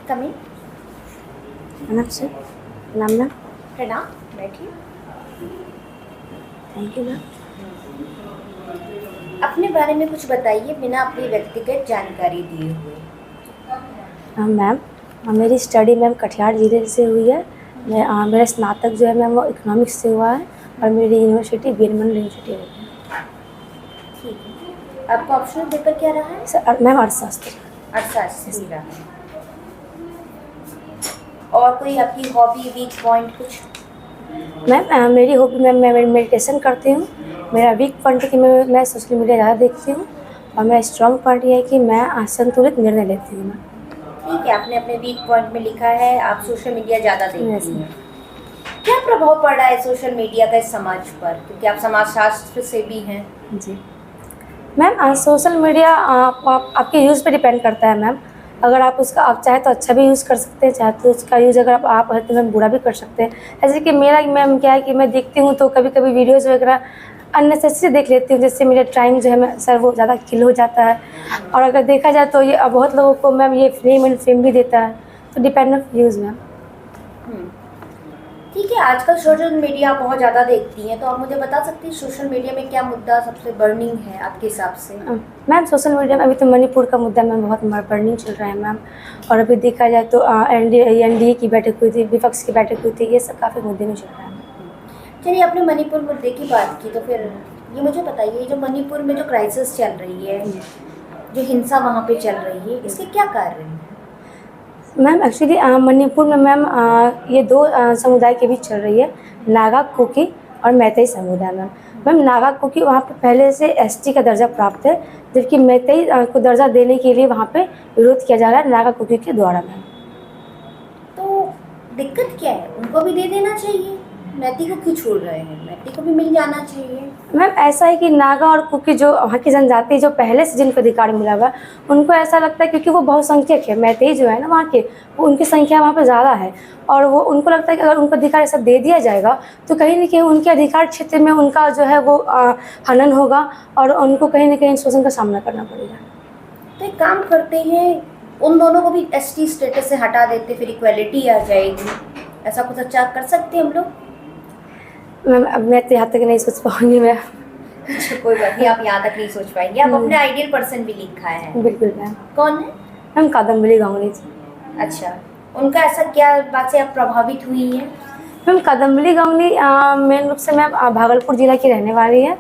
Coming. प्रणाम sir. प्रणाम ma'am. प्रणाम, बैठिए। Thank you ma'am. अपने बारे में कुछ बताइए बिना अपनी व्यक्तिगत जानकारी दिए हुए। मैम मेरी स्टडी मैम कटिहार ज़िले से हुई है। मेरा स्नातक जो है मैम वो इकोनॉमिक्स से हुआ है और मेरी यूनिवर्सिटी बीरमन यूनिवर्सिटी हुई है। ठीक है, आपका ऑप्शनल पेपर क्या रहा है? सर मैम अर्थशास्त्र। अर्थशास्त्र रहा है। और कोई आपकी हॉबी, वीक पॉइंट कुछ? मैम मेरी हॉबी मैम मैं मेडिटेशन करती हूँ। मेरा वीक पॉइंट है कि मैं सोशल मीडिया ज़्यादा देखती हूँ और मेरा स्ट्रॉन्ग पॉइंट ये है कि मैं संतुलित निर्णय लेती हूँ। ठीक है, आपने अपने वीक पॉइंट में लिखा है आप सोशल मीडिया ज़्यादा देखती मैम हैं। क्या प्रभाव पड़ रहा है सोशल मीडिया का इस समाज पर, क्योंकि आप समाजशास्त्र से भी हैं? जी मैम सोशल मीडिया आपके यूज़ पे डिपेंड करता है मैम। अगर आप चाहे तो अच्छा भी यूज़ कर सकते हैं, चाहे तो उसका यूज़ अगर आप है तो मैम बुरा भी कर सकते हैं। जैसे कि मेरा मैम क्या है कि मैं देखती हूँ तो कभी कभी वीडियोज़ वगैरह अननेसेसरी देख लेती हूँ, जिससे मेरा टाइम जो है मैं सर वो ज़्यादा किल हो जाता है। और अगर देखा जाए तो ये बहुत लोगों को मैम ये फ्लेम एंड फेम भी देता है, तो डिपेंड ऑन यूज़ मैम। ठीक है, आजकल सोशल मीडिया आप बहुत ज़्यादा देखती हैं, तो आप मुझे बता सकती हैं सोशल मीडिया में क्या मुद्दा सबसे बर्निंग है आपके हिसाब से? मैम सोशल मीडिया में अभी तो मणिपुर का मुद्दा मैम बहुत बर्निंग चल रहा है मैम। और अभी देखा जाए तो एनडीए की बैठक हुई थी, विपक्ष की बैठक हुई थी, ये सब काफ़ी मुद्दे में चल रहा है। चलिए, आपने मणिपुर मुद्दे की बात की, तो फिर ये मुझे बताइए, जो मणिपुर में जो क्राइसिस चल रही है, जो हिंसा वहाँ पे चल रही है, इसके क्या कारण हैं? मैम एक्चुअली मणिपुर में मैम ये दो समुदाय के बीच चल रही है, नागा, कुकी और मैतेई समुदाय मैम। मैम नागा कुकी वहाँ पे पहले से एसटी का दर्जा प्राप्त है, जबकि मैतेई को दर्जा देने के लिए वहाँ पे विरोध किया जा रहा है नागा कुकी के द्वारा मैम। तो दिक्कत क्या है? उनको भी दे देना चाहिए, मैती को क्यों छोड़ रहे हैं? मैती को भी मिल जाना चाहिए। मैम ऐसा है कि नागा और कुकी जो वहाँ की जनजाति जो पहले से जिनको अधिकार मिला हुआ है, उनको ऐसा लगता है क्योंकि वो बहुसंख्यक है, मैतेई जो है ना वहाँ के, वो उनकी संख्या वहाँ पे ज़्यादा है और वो उनको लगता है कि अगर उनको अधिकार ऐसा दे दिया जाएगा तो कहीं ना कहीं उनके अधिकार क्षेत्र में उनका जो है वो हनन होगा और उनको कहीं ना कहीं शोषण का सामना करना पड़ेगा। तो एक काम करते हैं, उन दोनों को भी एसटी स्टेटस से हटा देते, फिर इक्वलिटी आ जाएगी। ऐसा कुछ अच्छा कर सकते हैं हम लोग? मैम अब मैं तो यहाँ तक नहीं सोच पाऊँगी मैम। अच्छा, कोई बात नहीं, आप यहाँ तक नहीं सोच पाएंगे। आप अपने आइडियल पर्सन भी लिखा है। बिल्कुल मैम। कौन है? मैम कादम्बरी गांगुली जी। अच्छा, उनका ऐसा क्या बात से आप प्रभावित हुई हैं? मैम कादम्बरी गांगुली मेन रूप से मैम भागलपुर जिला की रहने वाली है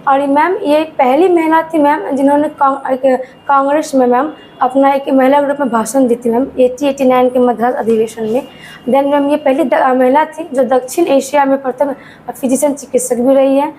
और मैम ये पहली महिला थी मैम जिन्होंने कांग्रेस में मैम अपना एक महिला ग्रुप में भाषण दी थी मैम 89 के मद्रास अधिवेशन में। देन मैम ये पहली महिला थी जो दक्षिण एशिया में प्रथम फिजिशियन चिकित्सक भी रही है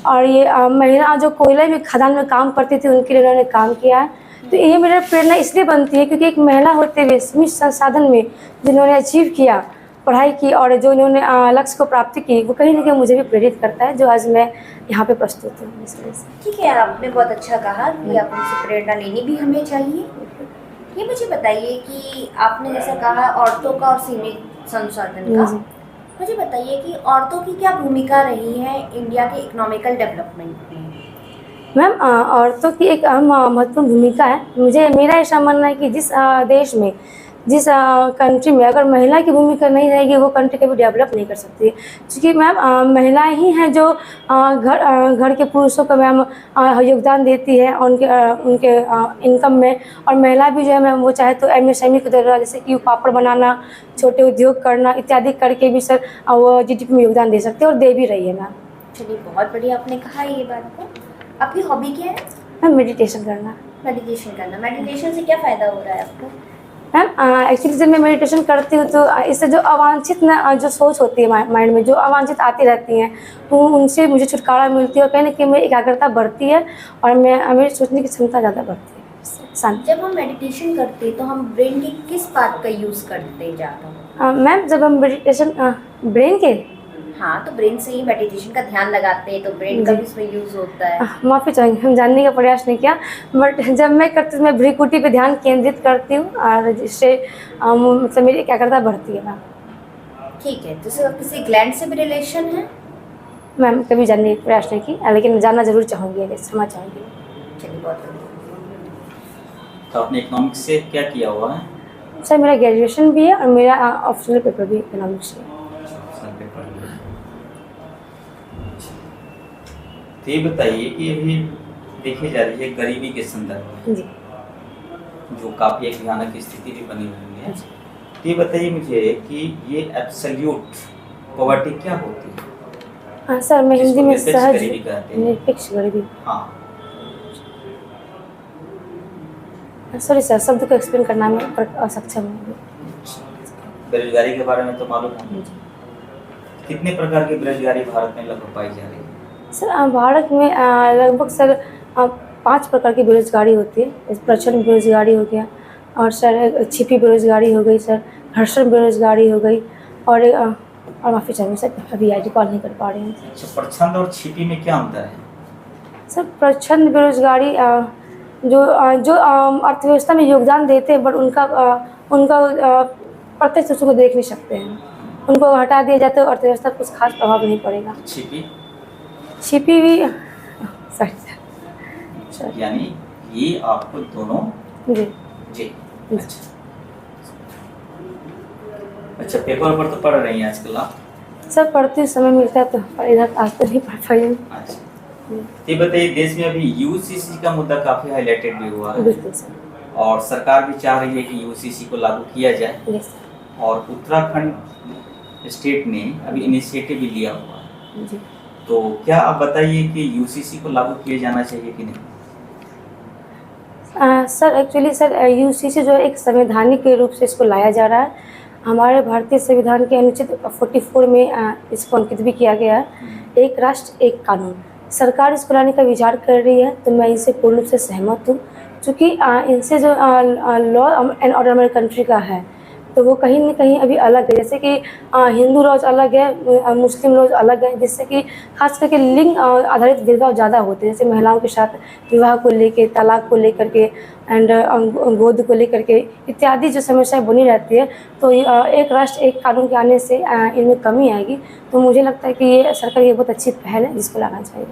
और ये महिला जो कोयले में खदान में काम करती थी उनके लिए उन्होंने काम किया है। तो ये मेरा प्रेरणा इसलिए बनती है क्योंकि एक महिला होते हुए सीमित संसाधन में जिन्होंने अचीव किया, पढ़ाई की और जो इन्होंने लक्ष्य को प्राप्ति की, वो कहीं ना कहीं मुझे भी प्रेरित करता है, जो आज मैं यहाँ पे प्रस्तुत हूँ इस वजह से। ठीक है, आपने बहुत अच्छा कहा कि आप उनसे प्रेरणा लेनी भी हमें चाहिए। ये मुझे बताइए कि आपने जैसा कहा औरतों का और सीमित संसाधन का, मुझे बताइए कि औरतों की क्या भूमिका रही है इंडिया के इकोनॉमिकल डेवलपमेंट में? मैम औरतों की एक अहम महत्वपूर्ण भूमिका है। मेरा ऐसा मानना है कि जिस देश में, जिस कंट्री में अगर महिला की भूमिका नहीं रहेगी वो कंट्री कभी डेवलप नहीं कर सकती है, क्योंकि मैम महिलाएं ही हैं जो घर के पुरुषों को मैम योगदान देती है उनके इनकम में। और महिला भी जो है मैम वो चाहे तो एमएसएमई के द्वारा जैसे कि पापड़ बनाना, छोटे उद्योग करना इत्यादि करके भी सर वो जीडीपी में योगदान दे सकते हैं और दे भी रही है मैम। चलिए, बहुत बढ़िया आपने कहा ये बात को। आपकी हॉबी क्या है? मैम मेडिटेशन करना। मेडिटेशन करना। मेडिटेशन से क्या फ़ायदा हो रहा है आपको? मैम एक्चुअली जब मैं मेडिटेशन करती हूँ तो इससे जो अवांछित जो सोच होती है माइंड में जो अवांछित आती रहती हैं उनसे मुझे छुटकारा मिलती है और कहीं ना कहीं मेरी एकाग्रता बढ़ती है और मेरी सोचने की क्षमता ज़्यादा बढ़ती है। जब हम मेडिटेशन करते हैं तो हम ब्रेन के किस पार्ट का यूज़ करते हैं ज़्यादा? मैम जब हम मेडिटेशन ब्रेन के, हाँ, तो ब्रेन से ही मेडिटेशन का ध्यान लगाते हैं तो ब्रेन का भी इसमें यूज़ होता है। माफ़ी चाहेंगे, हम जानने का प्रयास नहीं किया, बट जब मैं करती हूँ मैं भ्रिकुटी पे ध्यान केंद्रित करती हूँ और जिससे मतलब मेरी एकाग्रता बढ़ती है मैम। ठीक है, तो किसी ग्लैंड से भी रिलेशन है? मैम कभी जानने का प्रयास नहीं की, लेकिन जानना जरूर चाहूँगी, अगर समझ चाहूँगी। चलिए, बहुत बढ़िया। तो आपने इकोनॉमिक्स से क्या किया हुआ है? सर मेरा ग्रेजुएशन भी है और मेरा ऑप्शनल पेपर भी इकोनॉमिक्स है। तो ये बताइए कि अभी देखी जा रही है गरीबी के संदर्भ में जी जो काफ़ी एक भयानक स्थिति भी बनी हुई है, तो ये बताइए मुझे कि ये एब्सोल्यूट पॉवर्टी क्या होती है? हाँ सर, मैं हिंदी में जिसको सहज निरपेक्ष गरीबी कहते हैं। निरपेक्ष गरीबी। हाँ, सॉरी सर, शब्द को एक्सप्लेन करना में असक्षम हूँ। बेरोजगारी के बारे में तो मालूम है। कितने प्रकार की बेरोजगारी भारत में लगभग पाई जा रही है? सर भारत में लगभग सर 5 प्रकार की बेरोजगारी होती है। प्रचंड बेरोजगारी हो गया, और सर छिपी बेरोजगारी हो गई, सर घर्षण बेरोजगारी हो गई, और माफ़ी चाहूँगी सर, अभी आई कॉल नहीं कर पा रही हूँ। अच्छा, प्रच्छन्न और छिपी में क्या अंतर है? सर प्रचंड बेरोजगारी जो अर्थव्यवस्था में योगदान देते हैं, बट उनका प्रत्यक्ष उसको देख नहीं सकते हैं। उनको हटा दिया जाए तो अर्थव्यवस्था पर कुछ खास प्रभाव नहीं पड़ेगा। छिपी भी सॉरी यानी ये आपको दोनों जी जी। अच्छा, पेपर पर तो पढ़ रही हैं आजकल आप? सर पढ़ते समय मिलता है तो इधर आज तो नहीं पढ़ पाई हूँ। अच्छा, ये बताइए, देश में अभी यूसीसी का मुद्दा काफ़ी हाईलाइटेड भी हुआ है, बिल्कुल सर। और सरकार भी चाह रही है कि यूसीसी को लागू किया जाए, यस सर। और उत्तराखंड स्टेट ने अभी इनिशिएटिव भी लिया हुआ है। जी तो क्या आप बताइए कि यूसीसी को लागू किया जाना चाहिए कि नहीं? सर एक्चुअली सर यूसीसी जो है एक संवैधानिक के रूप से इसको लाया जा रहा है। हमारे भारतीय संविधान के अनुच्छेद 44 में इसको अंकित भी किया गया है, एक राष्ट्र एक कानून। सरकार इसको लाने का विचार कर रही है, तो मैं इनसे पूर्ण रूप से सहमत हूँ, क्योंकि इनसे जो लॉ एंड ऑर्डर हमारे कंट्री का है, तो वो कहीं ना कहीं अभी अलग है। जैसे कि हिंदू लॉज अलग है, मुस्लिम लॉज अलग है, जिससे कि खास करके लिंग आधारित भेदभाव ज़्यादा होते हैं। जैसे महिलाओं के साथ विवाह को लेके, तलाक को लेकर के, एंड गोद को लेकर के इत्यादि जो समस्याएं बनी रहती है, तो एक राष्ट्र एक कानून के आने से इनमें कमी आएगी। तो मुझे लगता है कि ये सरकार की बहुत अच्छी पहल है, जिसको लाना चाहिए।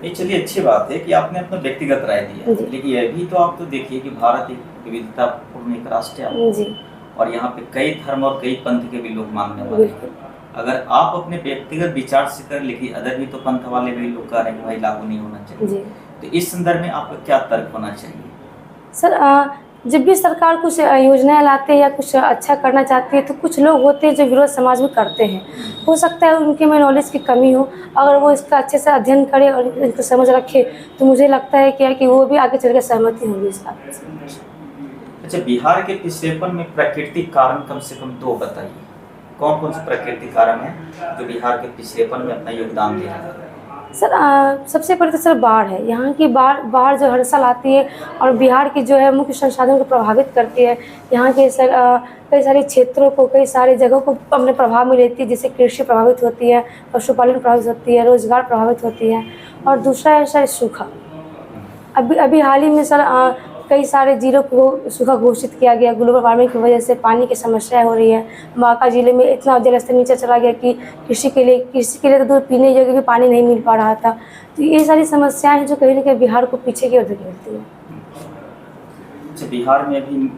ये चलिए, अच्छी बात है कि आपने अपना व्यक्तिगत राय दिया, जी। लेकिन ये भी तो आप तो देखिए कि भारत एक विविधतापूर्ण एक राष्ट्र है, जी और यहाँ पे कई धर्म और कई पंथ के भी लोग मानने वाले हैं। अगर आप अपने व्यक्तिगत विचार से कर, लेकिन अदर भी तो पंथ वाले भी लोग कह रहे हैं कि भाई लागू नहीं होना चाहिए, जी तो इस संदर्भ में आपका क्या तर्क होना चाहिए? सर जब भी सरकार कुछ योजनाएं लाते हैं या कुछ अच्छा करना चाहती है, तो कुछ लोग होते हैं जो विरोध समाज में करते हैं। हो सकता है उनके में नॉलेज की कमी हो, अगर वो इसका अच्छे से अध्ययन करे और इनको समझ रखे, तो मुझे लगता है कि वो भी आगे चल कर सहमति होंगी इस बात से। अच्छा, बिहार के पिछड़ेपन में प्राकृतिक कारण कम से कम 2 बताइए। कौन कौन से प्राकृतिक कारण हैं जो बिहार के पिछड़ेपन में अपना योगदान दे रहे हैं? सर सबसे पहले तो सर बाढ़ है। यहाँ की बाढ़ जो हर साल आती है और बिहार की जो है मुख्य संसाधन को प्रभावित करती है। यहाँ के सर कई सारे क्षेत्रों को, कई सारी जगहों को अपने प्रभाव में लेती है, जिससे कृषि प्रभावित होती है, पशुपालन प्रभावित होती है, रोजगार प्रभावित होती है। और दूसरा है सर सूखा। अभी हाल ही में सर कई सारे जिलों को सूखा घोषित किया गया। ग्लोबल वार्मिंग की वजह से पानी की समस्या हो रही है। बांका जिले में इतना जलस्तर नीचे चला गया कि कृषि के लिए तो दूध पीने योग्य भी पानी नहीं मिल पा रहा था। तो ये सारी समस्याएं हैं जो कहीं ना कहीं बिहार को पीछे की ओर धकेलती है। अच्छा, बिहार में अभी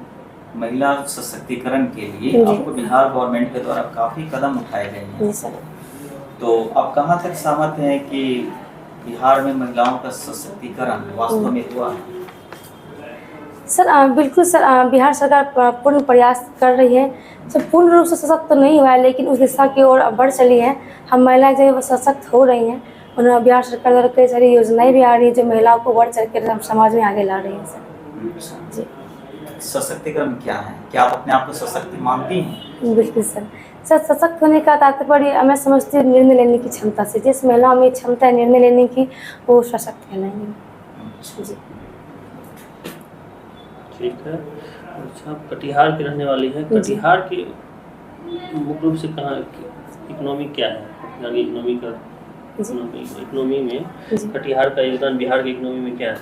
महिला सशक्तिकरण के लिए आपको बिहार गवर्नमेंट के द्वारा काफ़ी कदम उठाए गए हैं। जी सर। तो आप कहाँ तक सहमत हैं कि बिहार में महिलाओं का सशक्तिकरण वास्तव में हुआ है? सर बिल्कुल सर, बिहार सरकार पूर्ण प्रयास कर रही है। सर पूर्ण रूप से सशक्त तो नहीं हुआ है, लेकिन उस दिशा की ओर बढ़ चली है। हम महिलाएं जो है वो सशक्त हो रही हैं, और बिहार सरकार द्वारा कई सारी योजनाएं भी आ रही है जो महिलाओं को बढ़ चढ़ कर समाज में आगे ला रही हैं सर। जी। सशक्तिकरण क्या है? क्या आप अपने आप को सशक्त मानती हैं? बिल्कुल सर। सर सशक्त होने का तात्पर्य मैं समझती हूँ निर्णय लेने की क्षमता से। जिस महिलाओं में क्षमता है निर्णय लेने की, वो सशक्त कहलाएंगी। जी ठीक है। अच्छा, आप कटिहार की रहने वाली हैं। कटिहार की मुख्य रूप से कहाँ इकोनॉमी क्या है? कटिहार की इकोनॉमी में कटिहार का योगदान बिहार की इकोनॉमी में क्या है?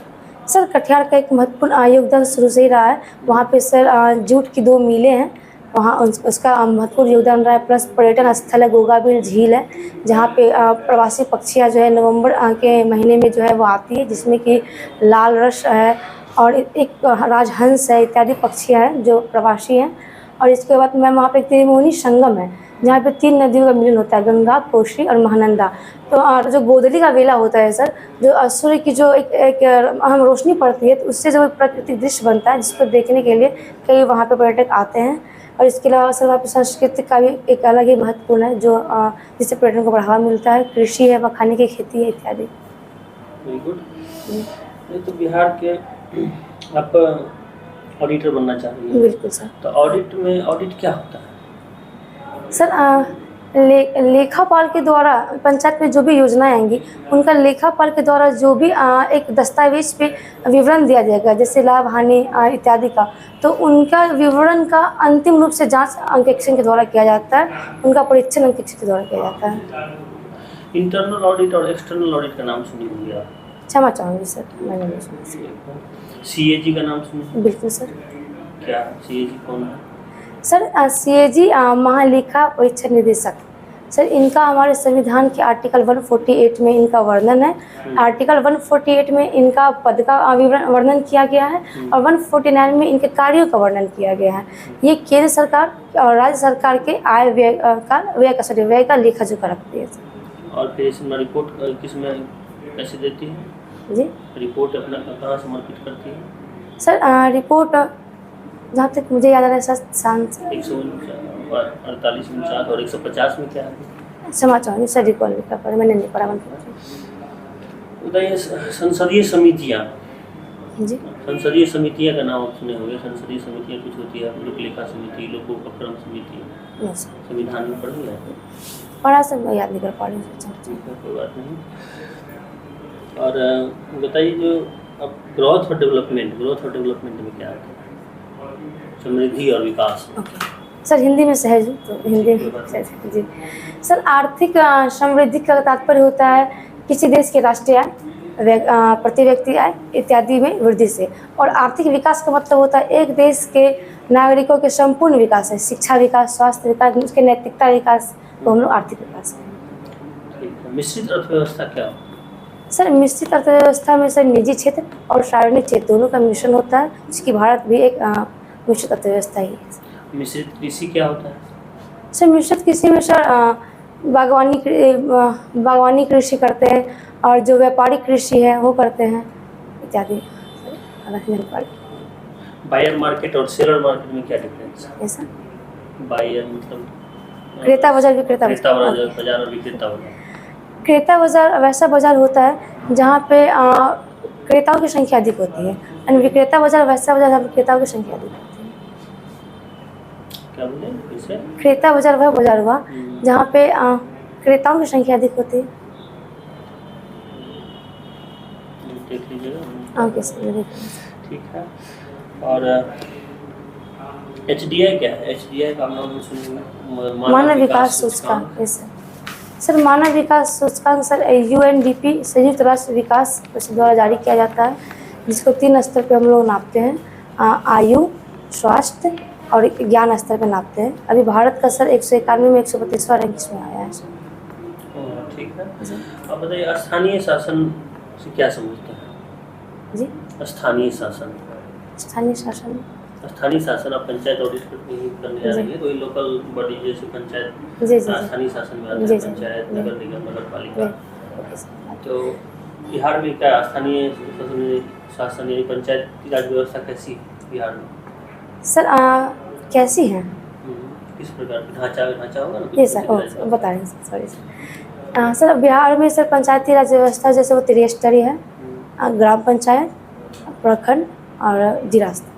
सर कटिहार का एक महत्वपूर्ण योगदान शुरू से ही रहा है। वहाँ पे सर जूट की 2 मिलें हैं, वहाँ उसका महत्वपूर्ण योगदान रहा है। प्लस पर्यटन स्थल है, गोगाबिल झील है, जहाँ पे प्रवासी पक्षियाँ जो है नवंबर के महीने में जो है वो आती है, जिसमें कि लाल रस है और एक राजहंस है इत्यादि पक्षी हैं जो प्रवासी हैं। और इसके बाद मैम वहाँ पे एक त्रिवेणी संगम है जहाँ पे 3 नदियों का मिलन होता है, गंगा, कोसी और महानंदा। तो जो गोदली का वेला होता है सर, जो सूर्य की जो एक अहम रोशनी पड़ती है, तो उससे जो प्राकृतिक दृश्य बनता है जिसको देखने के लिए कई वहाँ पे पर्यटक आते हैं। और इसके अलावा सर वहाँ पे संस्कृति का भी एक अलग ही महत्वपूर्ण है जो जिससे पर्यटन को बढ़ावा मिलता है, कृषि है, मखाने की खेती है इत्यादि। Very good. तो बिहार के आप ऑडिटर बनना चाह रही हैं। बिल्कुल सर। तो ऑडिट क्या होता है? सर लेखापाल के द्वारा पंचायत में जो भी योजनाएं आएंगी उनका लेखापाल के द्वारा जो भी एक दस्तावेज पे विवरण दिया जाएगा, जैसे लाभ हानि इत्यादि का, तो उनका विवरण का अंतिम रूप से जांच अंकेक्षण के द्वारा किया जाता है, उनका परीक्षण अंकेक्षण के द्वारा किया जाता है। इंटरनल ऑडिट और एक्सटर्नल ऑडिट का नाम सुनी होंगे आप? क्षमा चाहूँगी सर, मैंने नहीं सुना। CAG का नाम सुनी? बिल्कुल सर। क्या CAG कौन है? सर CAG महालेखा परीक्षण निदेशक। सर इनका हमारे संविधान के आर्टिकल 148 में इनका वर्णन है। आर्टिकल 148 में इनका पद का वर्णन किया गया है और 149 में इनके कार्यों का वर्णन किया गया है। ये केंद्र सरकार और राज्य सरकार के आय व्यय का लेखा जोखा रखती है सर। और फिर इसमें रिपोर्ट किसमें कैसे देती है? जी, रिपोर्ट अपना कहाँ समर्पित करती है? सर रिपोर्ट जहाँ तक मुझे याद आ रहा है सर 148 और 150 में क्या है? क्षमा चाहूँगी सर, रिकॉल भी कर पा मैंने नहीं पढ़ा। बताइए संसदीय समितियाँ। जी, संसदीय समितियाँ का नाम आप सुने होंगे। संसदीय समितियाँ कुछ होती है, लोकलेखा समिति, लोकोपक्रम समिति, नहीं सर संविधान में पढ़ी है? पढ़ा सर, मैं याद नहीं कर पा रही हूँ। ठीक है, कोई बात नहीं। और बताइए जो अब ग्रोथ और डेवलपमेंट में क्या आता है? समृद्धि और विकास। ओके सर, हिंदी में सहज हूँ तो हिंदी में सहज। जी सर, आर्थिक समृद्धि का तात्पर्य होता है किसी देश के राष्ट्रीय आय, प्रति व्यक्ति आय इत्यादि में वृद्धि से। और आर्थिक विकास का मतलब होता है एक देश के नागरिकों के संपूर्ण विकास है, शिक्षा विकास, स्वास्थ्य विकास, उसके नैतिकता विकास को हम लोग आर्थिक विकास है। मिश्रित अर्थव्यवस्था क्या हो? सर मिश्रित अर्थव्यवस्था में सर निजी क्षेत्र और सार्वजनिक क्षेत्र दोनों का मिश्रण होता है, जिसकी भारत भी एक मिश्रित अर्थव्यवस्था ही है। मिश्रित कृषि क्या होता है? सर मिश्रित कृषि में सर बागवानी कृषि करते हैं और जो व्यापारिक कृषि है वो करते हैं इत्यादि। बायर मार्केट और सेलर मार्केट में क्या डिफरेंस है? ऐसा बायर मतलब क्रेता बाजार, विक्रेता बाजार और विक्रेता बाजार। क्रेता बाजार वैसा बाजार होता है जहाँ पे क्रेताओं की संख्या अधिक होती है, और विक्रेता बाजार वैसा बाजार जहाँ विक्रेताओं की संख्या अधिक होती है। क्या बोले फिर से? क्रेता बाजार वह बाजार हुआ जहाँ पे क्रेताओं की संख्या अधिक होती है। देख लीजिएगा। ओके सर, ठीक है। और HDI क्या है? HDI का नाम सुनिए, मानव विकास सूचकांक। सर मानव विकास सूचकांक सर UNDP संयुक्त राष्ट्र विकास परिषद द्वारा जारी किया जाता है, जिसको 3 स्तर पे हम लोग नापते हैं, आयु, स्वास्थ्य और ज्ञान स्तर पे नापते हैं। अभी भारत का सर 191 में 132वां रैंक इसमें आया है सर। ठीक है। अब बताइए स्थानीय शासन से क्या समझते हैं? जी, स्थानीय शासन। स्थानीय शासन आप पंचायत ऑडिट करने जा रही है, कोई लोकल बॉडी जैसे पंचायत जी स्थानीय शासन में आते हैं, पंचायत, नगर निगम, नगर पालिका। तो बिहार में क्या स्थानीय शासन यानी पंचायत की राज व्यवस्था कैसी बिहार में? सर कैसी है? किस प्रकार का ढांचा होगा ना? जी सर, बता रहे हैं सॉरी सर। सर बिहार में सर पंचायती राज व्यवस्था जैसे वो त्रिस्तरीय है, ग्राम पंचायत, प्रखंड और जिला स्तर।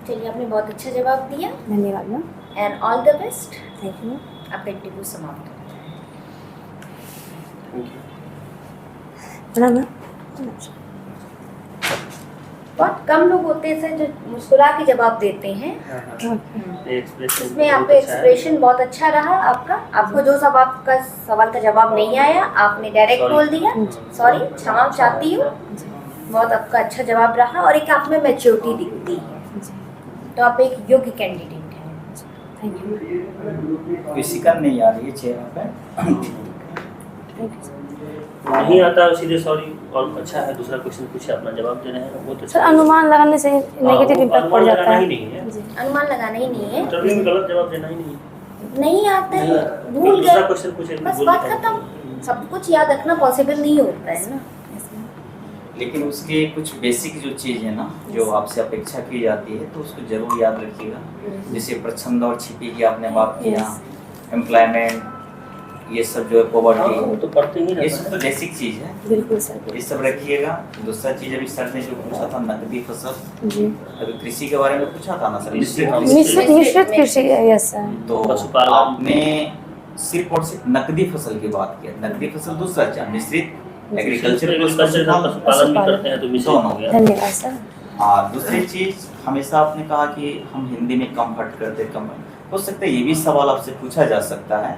चलिए, आपने बहुत अच्छा जवाब दिया। धन्यवाद ma'am, and all the best. Thank you. आपका इंटरव्यू समाप्त हो। मैम बहुत कम लोग होते हैं सर जो मुस्कुरा के जवाब देते हैं। इसमें आपका एक्सप्रेशन बहुत अच्छा रहा। आपको जो सवाल का जवाब नहीं आया आपने डायरेक्ट बोल दिया। सॉरी, क्षमा चाहती हूँ। बहुत आपका अच्छा जवाब रहा और एक आप में मैच्योरिटी दिखती है, तो आप एक योग्य कैंडिडेट हैं। Thank you. किसी का नहीं आ रही है चेहरा पे। Thank you. नहीं आता है सीधे सॉरी, और अच्छा है दूसरा क्वेश्चन पूछे अपना जवाब दे रहे हैं, बहुत सर अच्छा है। अनुमान लगाने से नेगेटिव वो इम्पैक्ट पड़ अनुमान जाता लगाना है। ही नहीं है। जी अनुमान लगाना ही नहीं है, इंटरव्यू में गलत जवाब देना ही नहीं है। नहीं आता नहीं है, आता। भूल दूसरा गए, क्वेश्चन पूछे तो बस बोल बात देता हूँ। खत्म। सब कुछ याद रखना पॉसिबल नहीं होता है ना। लेकिन उसके कुछ बेसिक जो चीज़ है ना, जो आपसे अपेक्षा की जाती है, तो उसको जरूर याद रखिएगा। जैसे प्रच्छंद और छिपी की आपने बात किया, एम्प्लॉयमेंट, ये सब जो है हाँ, वो पॉवर्टी, तो पढ़ते ही ये रहता सब है। तो बेसिक चीज़ है, बिल्कुल सर। ये सब रखिएगा। दूसरा चीज़ अभी सर ने जो पूछा था नकदी फसल, जी अभी कृषि के बारे में पूछा था ना सर, मिश्रित हाँ, कृषि। मिश्रित कृषि, यस सर। तो पशुपालन। आपने सिर्फ और सिर्फ नकदी फसल की बात की, नकदी फसल दूसरा क्या, मिश्रित एग्रीकल्चर एग्रीकल्चर का पशुपालन भी करते हैं तो मिश्रित हो गया। धन्यवाद सर। और दूसरी चीज, हमेशा आपने कहा कि हम हिंदी में कंफर्ट करते कम, हो सकता है ये भी सवाल आपसे पूछा जा सकता है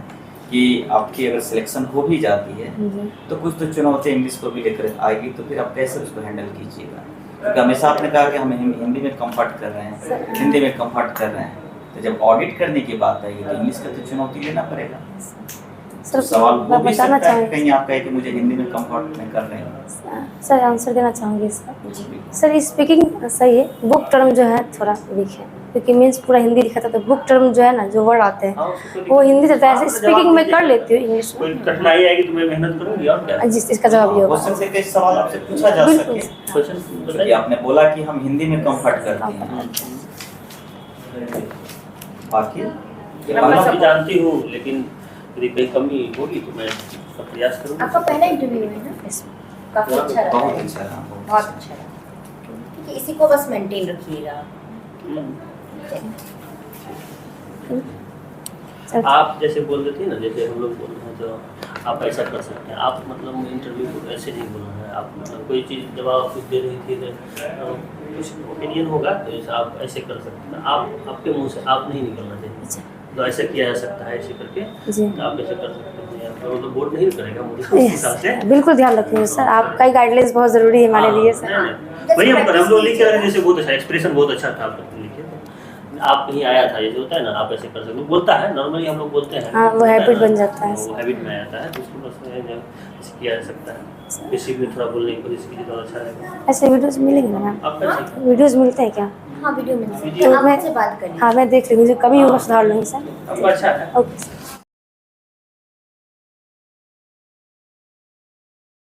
कि आपकी अगर सिलेक्शन हो भी जाती है जी तो कुछ तो चुनौती इंग्लिश को भी लेकर आएगी, तो फिर आप कैसे उसको हैंडल कीजिएगा? क्योंकि हमेशा आपने कहा कि हम हिंदी में कंफर्ट कर रहे हैं, हिंदी में कंफर्ट कर रहे हैं, तो जब ऑडिट करने की बात आएगी तो इंग्लिश का तो चुनौती लेना पड़ेगा। सर, सवाल वो मैं भी बताना सकता है चाहूँगी कहीं आप कहे कि मुझे हिंदी में कंफर्ट में कर रहे हैं। सर, आंसर देना चाहूँगी सर। जी सर स्पीकिंग सही है, बुक टर्म जो है थोड़ा वीक है, क्योंकि मीन्स पूरा हिंदी लिखा था, तो बुक टर्म जो है ना, जो वर्ड आते हैं हाँ, उसको तो वो हिंदी चलता है, हाँ, ऐसे तो जवाब स्पीकिंग में दीजिए। कर लेती हूँ इंग्लिश कोई में। कठिनाई आएगी तो मैं मेहनत करूंगी और क्या। जिस इसका जवाब ये हो होगा। सकता है कई सवाल आपसे पूछा जा बिल्कुल सके, क्वेश्चन क्योंकि बताइए। आपने बोला कि हम हिंदी में कंफर्ट करते हैं। बाकी ये नंबर बात- मैं भी जानती हूँ, लेकिन यदि कहीं कमी होगी तो मैं उसका प्रयास करूँगा। आपका पहला इंटरव्यू है ना, काफी अच्छा रहा बहुत है, अच्छा रहा, बहुत अच्छा रहा। ठीक है, इसी को बस मेंटेन रखिएगा। सर आप जैसे बोल रहे थे ना, जैसे हम लोग बोल रहे हैं तो आप ऐसा कर सकते हैं। आप मतलब इंटरव्यू को ऐसे नहीं बोलना है, आप मतलब कोई चीज़ जब आप कुछ दे रही थी तो कुछ ओपिनियन होगा तो ऐसे आप ऐसे कर सकते हैं। आप आपके मुंह से आप नहीं निकलना चाहिए, अच्छा तो ऐसा किया जा सकता है ऐसे करके, जी तो आप ऐसे कर सकते हैं। तो मतलब बोर्ड नहीं करेगा मुझे उस हिसाब से। बिल्कुल ध्यान रखिए सर, आपका गाइडलाइंस बहुत ज़रूरी है हमारे लिए सर। वही हम कर, हम लोग लिखे रहे जैसे बहुत अच्छा, एक्सप्रेशन बहुत अच्छा था आपका लिखे। आप कहीं आया था, जैसे होता है ना, आप ऐसे कर सकते हो, बोलता है नॉर्मली हम लोग बोलते हैं। हाँ, वो होता है habit ना, बन जाता है। वो हैबिट में आता है, तो उसको बस ऐसे किया जा सकता है। किसी भी थोड़ा बोलने की कोशिश कीजिए तो अच्छा रहेगा। ऐसे वीडियोस मिलेंगे ना मैम? आप कर सकते वीडियोस मिलते हैं क्या? हाँ वीडियो में वीडियो आप मैं- मुझसे बात करिए। हाँ मैं देख लूँगी, जो कमी होगा सुधार लूँगी सर। हैं, आपको अच्छा है। Okay sir.